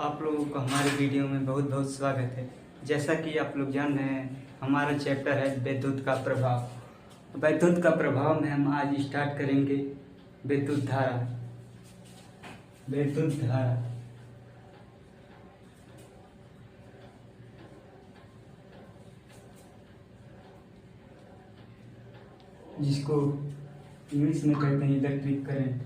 आप लोगों को हमारे वीडियो में बहुत बहुत स्वागत है। जैसा कि आप लोग जान रहे हैं, हमारा चैप्टर है विद्युत का प्रभाव। विद्युत का प्रभाव में हम आज स्टार्ट करेंगे विद्युत धारा। विद्युत धारा जिसको इंग्लिश में कहते हैं इलेक्ट्रिक करंट।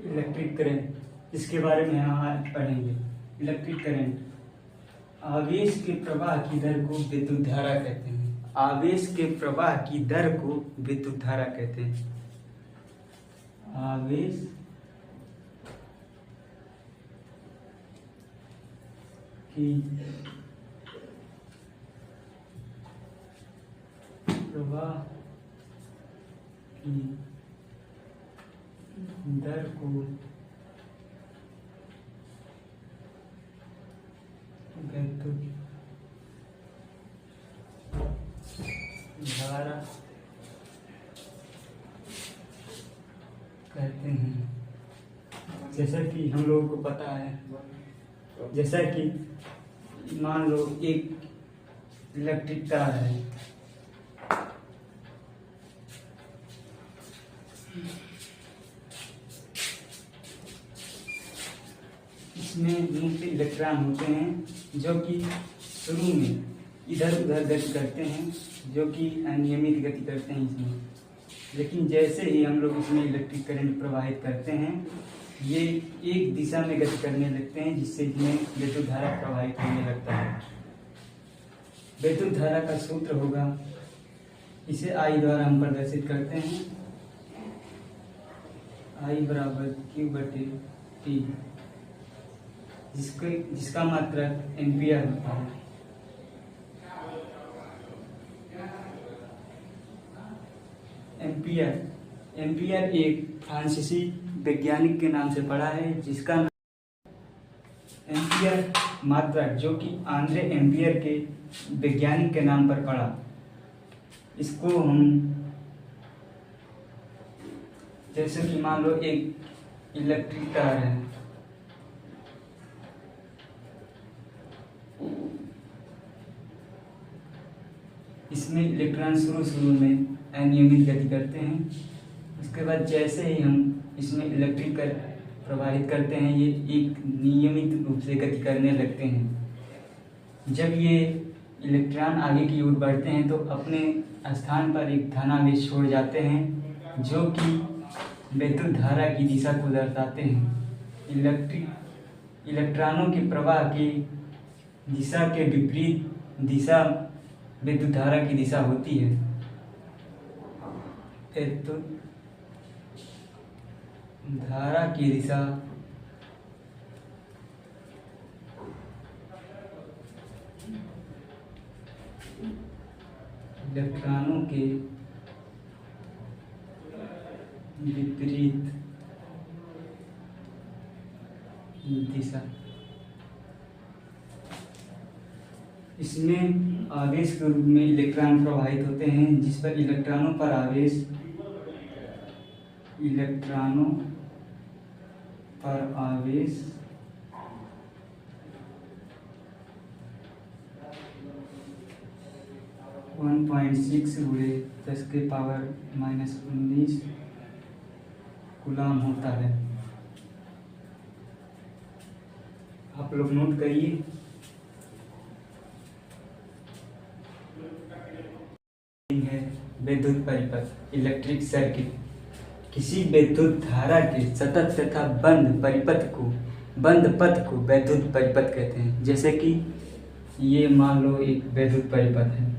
इलेक्ट्रिक करंट इसके बारे में हम आज पढ़ेंगे। इलेक्ट्रिक करंट आवेश के प्रवाह की दर को विद्युत धारा कहते हैं। आवेश के प्रवाह की दर को विद्युत धारा कहते हैं। आवेश की प्रवाह की दर को विद्युत धारा कहते हैं। जैसा कि हम लोगों को पता है, जैसा कि मान लो एक इलेक्ट्रिक तार है, इसमें मुख्य इलेक्ट्रॉन होते हैं जो कि शुरू में इधर उधर गति करते हैं, जो कि अनियमित गति करते हैं इसमें। लेकिन जैसे ही हम लोग इसमें इलेक्ट्रिक करंट प्रवाहित करते हैं, ये एक दिशा में गति करने लगते हैं, जिससे इसमें विद्युत धारा प्रवाहित होने लगता है। विद्युत धारा का सूत्र होगा, इसे आई द्वारा हम प्रदर्शित करते हैं, आई बराबर क्यू बटे टी, जिसका मात्रक एम्पियर होता है। एम्पियर एक फ्रांसीसी वैज्ञानिक के नाम से पढ़ा है, जिसका एम्पियर मात्रक, जो कि आंद्रे एम्पियर के वैज्ञानिक के नाम पर पढ़ा। इसको हम जैसे कि मान लो एक इलेक्ट्रिक तार है, इसमें इलेक्ट्रॉन शुरू में अनियमित गति करते हैं। उसके बाद जैसे ही हम इसमें इलेक्ट्रिक प्रवाहित करते हैं, ये एक नियमित रूप से गति करने लगते हैं। जब ये इलेक्ट्रॉन आगे की ओर बढ़ते हैं तो अपने स्थान पर एक धनावेश छोड़ जाते हैं, जो कि विद्युत धारा की दिशा को दर्शाते हैं। इलेक्ट्रॉनों के प्रवाह की दिशा के विपरीत दिशा विद्युत धारा की दिशा होती है। विद्युत धारा की दिशा इलेक्ट्रॉनों के विपरीत दिशा। इसमें आवेश के रूप में इलेक्ट्रॉन प्रवाहित होते हैं, जिस पर इलेक्ट्रॉनों पर आवेश 1.6 × 10⁻⁻19 कूलम होता है। आप लोग नोट करिए। है विद्युत परिपथ, इलेक्ट्रिक सर्किट। किसी विद्युत धारा के सतत तथा बंद पथ को विद्युत परिपथ कहते हैं। जैसे कि ये मान लो एक विद्युत परिपथ है,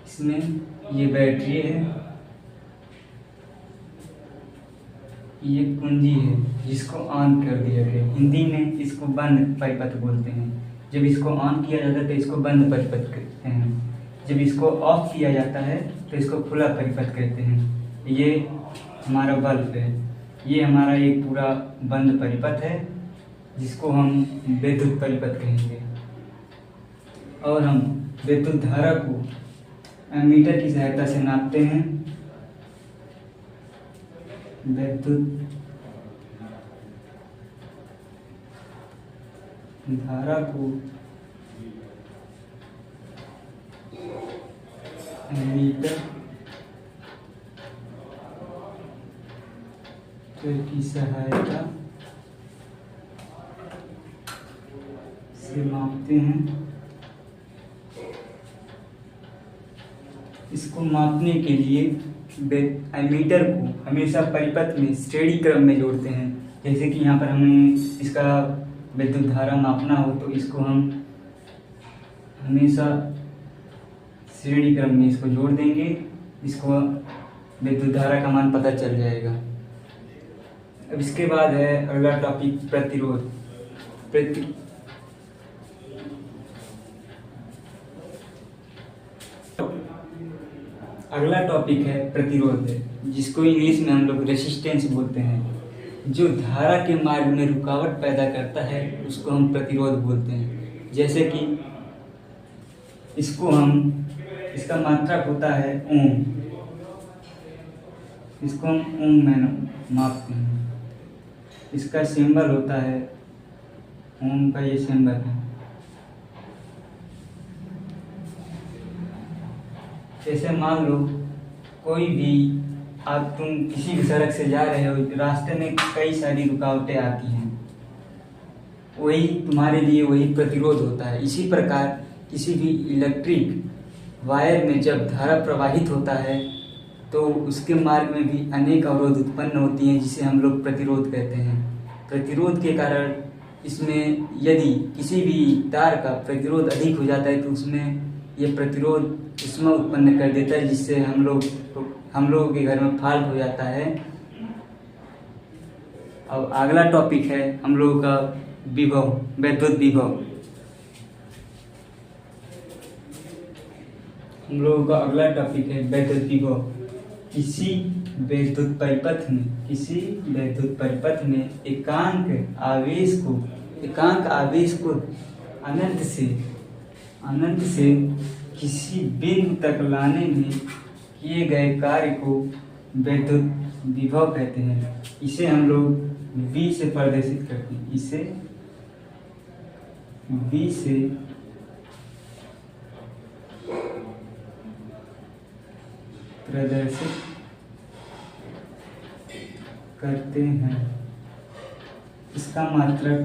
इसमें ये बैटरी है, ये कुंजी है जिसको ऑन कर दिया गया। हिंदी में इसको बंद परिपथ बोलते हैं। जब इसको ऑन किया जाता है तो इसको बंद परिपथ कहते हैं। जब इसको ऑफ किया जाता है तो इसको खुला परिपथ कहते हैं। ये हमारा बल्ब है। ये हमारा एक पूरा बंद परिपथ है जिसको हम विद्युत परिपथ कहेंगे। और हम विद्युत धारा को एमीटर की सहायता से नापते हैं। विद्युत धारा को एमीटर की सहायता से मापते हैं। इसको मापने के लिए एमीटर को हमेशा परिपथ में श्रेणी क्रम में जोड़ते हैं। जैसे कि यहाँ पर हमें इसका विद्युत धारा मापना हो तो इसको हम हमेशा श्रेणी क्रम में इसको जोड़ देंगे। इसको विद्युत धारा का मान पता चल जाएगा। अब इसके बाद है अगला टॉपिक प्रतिरोध। अगला टॉपिक है प्रतिरोध, जिसको इंग्लिश में हम लोग रेसिस्टेंस बोलते हैं। जो धारा के मार्ग में रुकावट पैदा करता है उसको हम प्रतिरोध बोलते हैं। जैसे कि इसका मात्रक होता है ओम। इसको हम ओम में मापते हैं। इसका सिंबल होता है ओम का, ये सिंबल है। जैसे मान लो कोई भी तुम किसी भी सड़क से जा रहे हो, रास्ते में कई सारी रुकावटें आती हैं, वही तुम्हारे लिए वही प्रतिरोध होता है। इसी प्रकार किसी भी इलेक्ट्रिक वायर में जब धारा प्रवाहित होता है तो उसके मार्ग में भी अनेक अवरोध उत्पन्न होती हैं, जिसे हम लोग प्रतिरोध कहते हैं। प्रतिरोध के कारण इसमें यदि किसी भी तार का प्रतिरोध अधिक हो जाता है तो उसमें ये प्रतिरोध उष्मा उत्पन्न कर देता है, जिससे हम लोगों के घर में फॉल्ट हो जाता है। अब अगला टॉपिक है हम लोगों का विभव, विद्युत विभव। हम लोगों का अगला टॉपिक है विद्युत विभव। किसी विद्युत परिपथ में एकांक आवेश को अनंत से किसी बिंदु तक लाने में किए गए कार्य को विद्युत विभव कहते हैं। इसे हम लोग V से प्रदर्शित करते हैं। इसे V से प्रदर्शित करते हैं। इसका मात्रक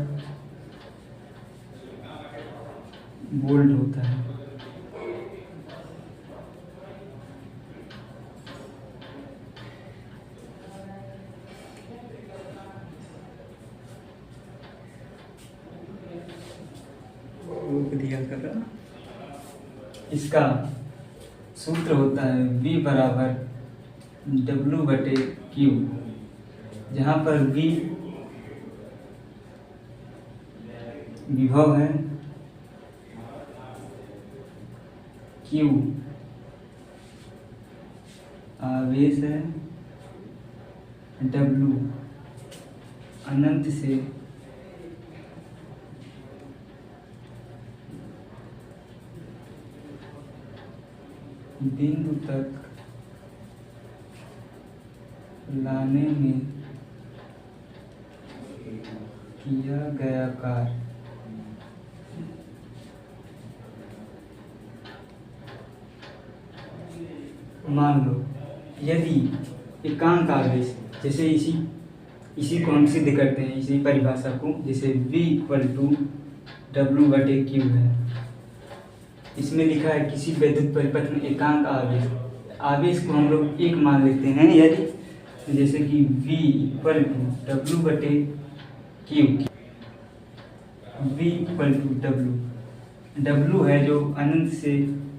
वोल्ट होता है। इसका सूत्र होता है V बराबर W/Q, जहाँ पर V विभव है, Q आवेश है, W अनंत से बिंदु तक लाने में किया गया कार्य। मान लो यदि एकांक आवेश, जैसे इसी को हम सिद्ध करते हैं, इसी परिभाषा को, जैसे V = W/Q है। इसमें लिखा है किसी विद्युत परिपथ में एकांक आवेश को हम लोग एक मान लेते हैं। यदि जैसे कि V = W/Q, V = W है जो अनंत से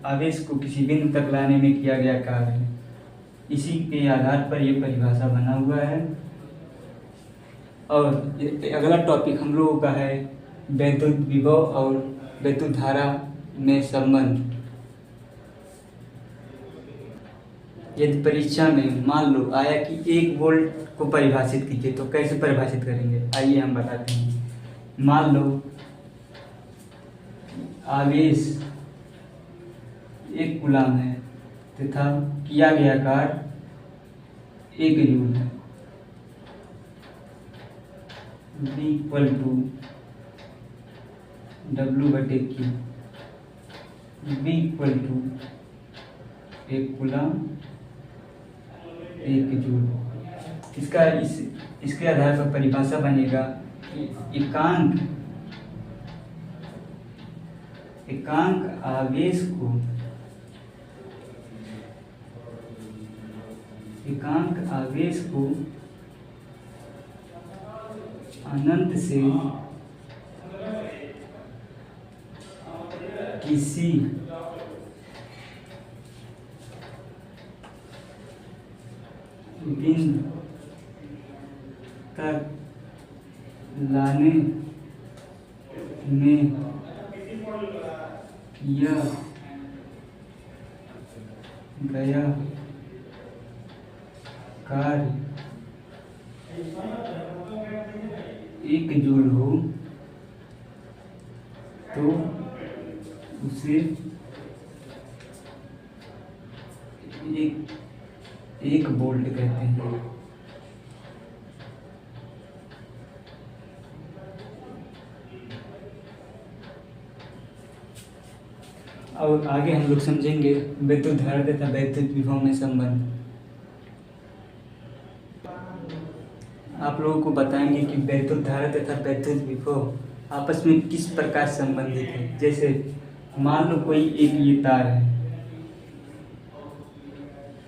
आवेश को किसी बिंदु तक लाने में किया गया कार्य है। इसी के आधार पर यह परिभाषा बना हुआ है। और अगला टॉपिक हम लोगों का है वैद्युत विभव और वैद्युत धारा में संबंध। यदि परीक्षा में मान लो आया कि 1 वोल्ट को परिभाषित कीजिए तो कैसे परिभाषित करेंगे, आइए हम बताते हैं। मान लो आवेश 1 कूलम है तथा किया गया कार्य 1 जूल है। V equal to W/Q। V equal to 1 coulomb 1 joule. इसके आधार पर परिभाषा बनेगा कि एकांक आवेश को अनंत से किसी बिंदु तक लाने में किया गया कार्य 1 जूल हो तो उसे 1 वोल्ट कहते हैं। और आगे हम लोग समझेंगे वैद्युत धारा तथा वैद्युत विभव में संबंध। आप लोगों को बताएंगे कि वैद्युत धारा तथा वैद्युत विभव आपस में किस प्रकार संबंधित है। जैसे मान लो कोई एक ये तार है,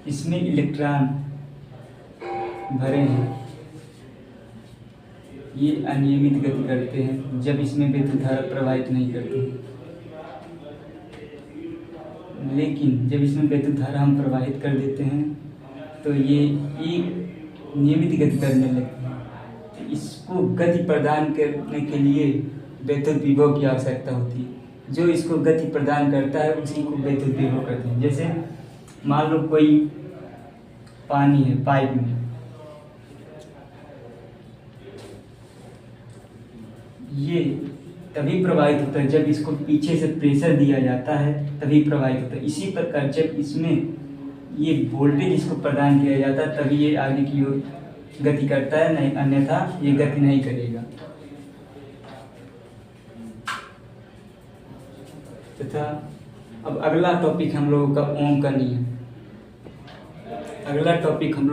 इसमें इलेक्ट्रॉन भरे हैं, ये अनियमित गति करते हैं जब इसमें विद्युत धारा प्रवाहित नहीं करती। लेकिन जब इसमें विद्युत धारा हम प्रवाहित कर देते हैं तो ये एक नियमित गति करने लगती है। तो इसको गति प्रदान करने के लिए वैद्युत विभव की आवश्यकता होती है। जो इसको गति प्रदान करता है उसी को वैद्युत विभव कहते हैं। जैसे मान लो कोई पानी है पाइप में, ये तभी प्रवाहित होता है जब इसको पीछे से प्रेशर दिया जाता है, तभी प्रवाहित होता है। इसी प्रकार जब इसमें ये वोल्टेज इसको प्रदान किया जाता है तभी ये आगे की ओर गति करता है, नहीं अन्यथा ये गति नहीं करेगा। तथा अब अगला टॉपिक हम लोगों का ओम का नियम। अगला टॉपिक हम